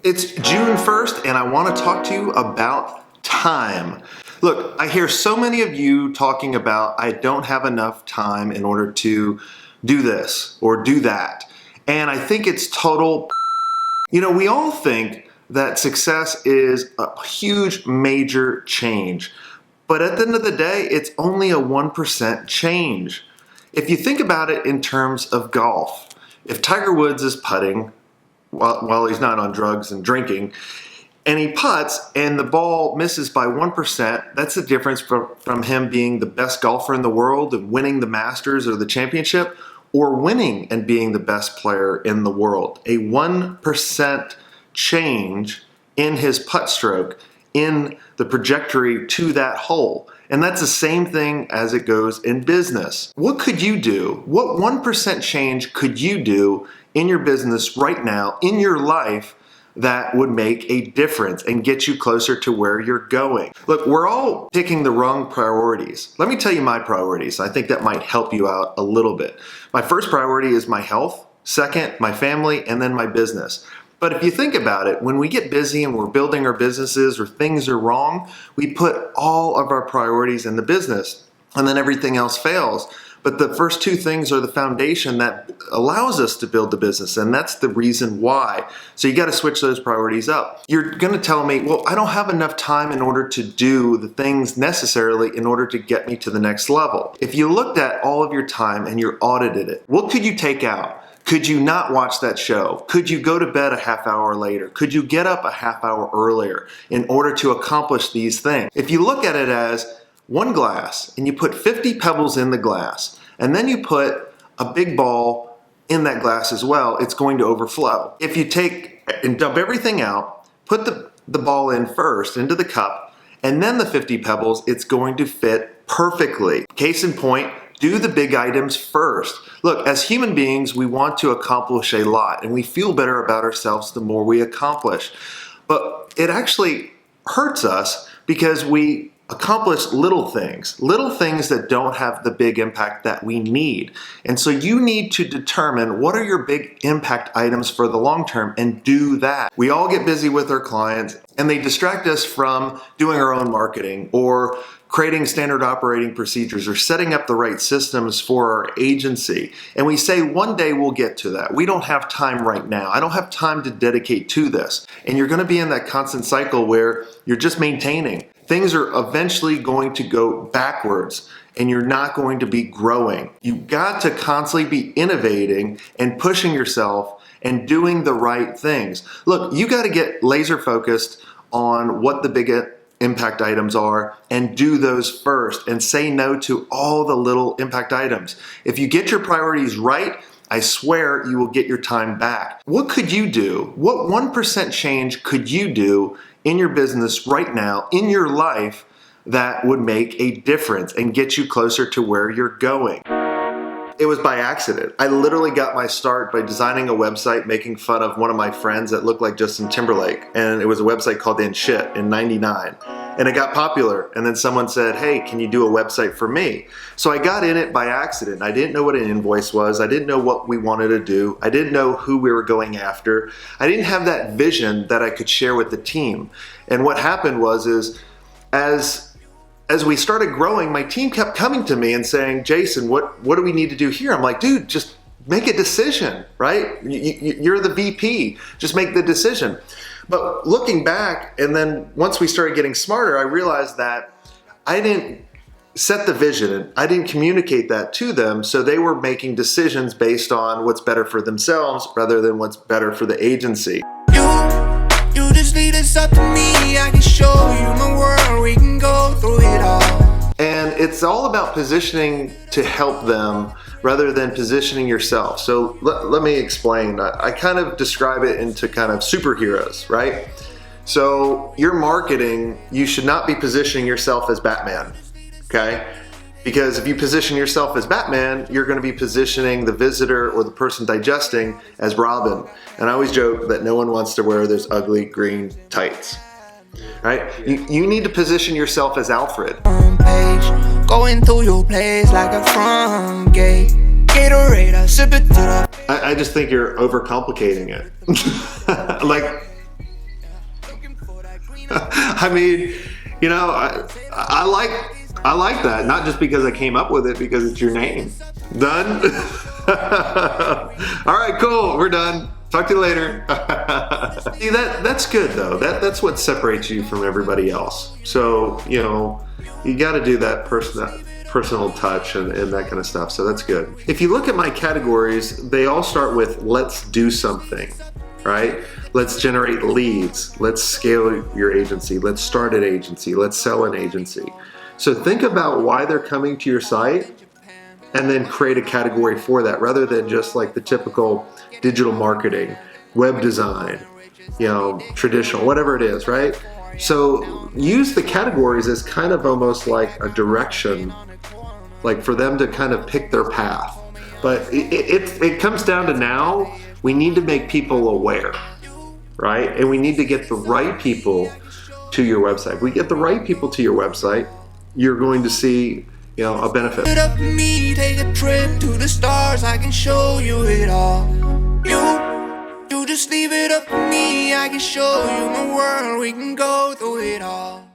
It's June 1st and I want to talk to you about time. Look, I hear so many of you talking about I don't have enough time in order to do this or do that. And I think it's total. We all think that success is a huge major change. But at the end of the day, it's only a 1% change. If you think about it in terms of golf, if Tiger Woods is putting while he's not on drugs and drinking, and he putts and the ball misses by 1%, that's the difference from him being the best golfer in the world and winning the Masters or the championship, or winning and being the best player in the world. A 1% change in his putt stroke, in the trajectory to that hole. And that's the same thing as it goes in business. What could you do? What 1% change could you do in your business right now, in your life, that would make a difference and get you closer to where you're going? Look, we're all picking the wrong priorities. Let me tell you my priorities. I think that might help you out a little bit. My first priority is my health, second, my family, and then my business. But if you think about it, when we get busy and we're building our businesses or things are wrong, we put all of our priorities in the business and then everything else fails. But the first two things are the foundation that allows us to build the business, and that's the reason why. So you got to switch those priorities up. You're going to tell me, well, I don't have enough time in order to do the things necessarily in order to get me to the next level. If you looked at all of your time and you audited it, what could you take out? Could you not watch that show? Could you go to bed a half hour later? Could you get up a half hour earlier in order to accomplish these things? If you look at it as one glass and you put 50 pebbles in the glass and then you put a big ball in that glass as well, it's going to overflow. If you take and dump everything out, put the ball in first into the cup and then the 50 pebbles, it's going to fit perfectly. Case in point, do the big items first. Look, as human beings, we want to accomplish a lot and we feel better about ourselves the more we accomplish. But it actually hurts us because we accomplish little things that don't have the big impact that we need. And so you need to determine what are your big impact items for the long term and do that. We all get busy with our clients and they distract us from doing our own marketing or creating standard operating procedures or setting up the right systems for our agency. And we say one day we'll get to that. We don't have time right now. I don't have time to dedicate to this. And you're going to be in that constant cycle where you're just maintaining. Things are eventually going to go backwards and you're not going to be growing. You've got to constantly be innovating and pushing yourself and doing the right things. Look, you got to get laser focused on what the big impact items are and do those first and say no to all the little impact items. If you get your priorities right, I swear you will get your time back. What could you do? What 1% change could you do in your business right now, in your life, that would make a difference and get you closer to where you're going? It was by accident. I literally got my start by designing a website making fun of one of my friends that looked like Justin Timberlake. And it was a website called In Shit in '99. And it got popular. And then someone said, hey, can you do a website for me? So I got in it by accident. I didn't know what an invoice was. I didn't know what we wanted to do. I didn't know who we were going after. I didn't have that vision that I could share with the team. And what happened was as we started growing, my team kept coming to me and saying, Jason, what do we need to do here? I'm like, dude, just make a decision, right? You're the VP, just make the decision. But looking back, and then once we started getting smarter, I realized that I didn't set the vision and I didn't communicate that to them. So they were making decisions based on what's better for themselves rather than what's better for the agency. You just lead us up to me, I can show you my world, we can go through it all. And it's all about positioning to help them rather than positioning yourself. So let me explain. I kind of describe it into kind of superheroes, right? So your marketing, you should not be positioning yourself as Batman, okay? Because if you position yourself as Batman, you're going to be positioning the visitor or the person digesting as Robin. And I always joke that no one wants to wear those ugly green tights, right? You need to position yourself as Alfred. Page, going through your place like a front gate. Gatorade, I sip it to the... I just think you're overcomplicating it. Like, I mean, you know, I like that, not just because I came up with it, because it's your name. Done? All right, cool, we're done. Talk to you later. See, that's good though. That's what separates you from everybody else. So, you know, you got to do that personal touch and that kind of stuff. So that's good. If you look at my categories, they all start with let's do something, right? Let's generate leads. Let's scale your agency. Let's start an agency. Let's sell an agency. So think about why they're coming to your site and then create a category for that, rather than just like the typical digital marketing, web design, you know, traditional, whatever it is, right? So use the categories as kind of almost like a direction, like for them to kind of pick their path. But it comes down to now, we need to make people aware, right? And we need to get the right people to your website. If we get the right people to your website, you're going to see, you know, a benefit. It up to me, take a trip to the stars, I can show you it all. You just leave it up to me, I can show you my world, we can go through it all.